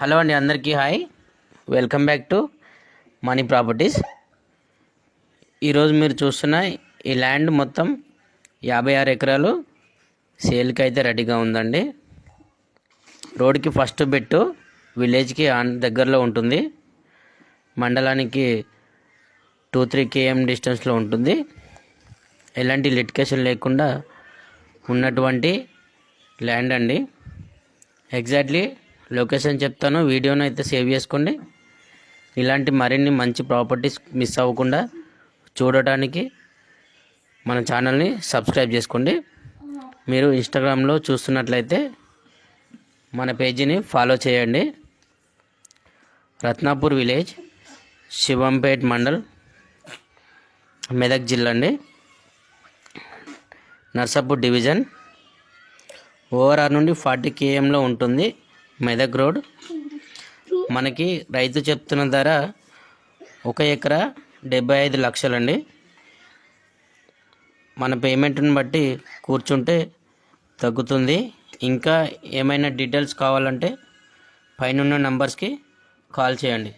Hello అండి, అందరికీ hi. Welcome back to money properties. ఈరోజు మీరు చూస్తున్న ఈ ల్యాండ్ మొత్తం 56 ఎకరాలు సేల్కి అయితే రెడీగా ఉందండి. రోడ్కి ఫస్ట్ బెట్టు విలేజ్కి దగ్గరలో ఉంటుంది. మండలానికి 2-3 km డిస్టెన్స్లో ఉంటుంది. ఎలాంటి లిటికేషన్ లేకుండా ఉన్నటువంటి ల్యాండ్ అండి. ఎగ్జాక్ట్లీ లొకేషన్ చెప్తాను, వీడియోను అయితే సేవ్ చేసుకోండి. ఇలాంటి మరిన్ని మంచి ప్రాపర్టీస్ మిస్ అవ్వకుండా చూడటానికి మన ఛానల్ని సబ్స్క్రైబ్ చేసుకోండి. మీరు ఇన్స్టాగ్రామ్లో చూస్తున్నట్లయితే మన పేజీని ఫాలో చేయండి. రత్నాపూర్ విలేజ్, శివంపేట్ మండల్, మెదక్ జిల్లా అండి. నర్సాపూర్ డివిజన్. ఓఆర్ఆర్ నుండి 40 kmలో ఉంటుంది. మెదక్ రోడ్. మనకి రైతు చెప్తున్న ధర 1 ఎకరా 75 లక్షలండి. మన పేమెంట్ని బట్టి కూర్చుంటే తగ్గుతుంది. ఇంకా ఏమైనా డీటెయిల్స్ కావాలంటే పైన నంబర్స్కి కాల్ చేయండి.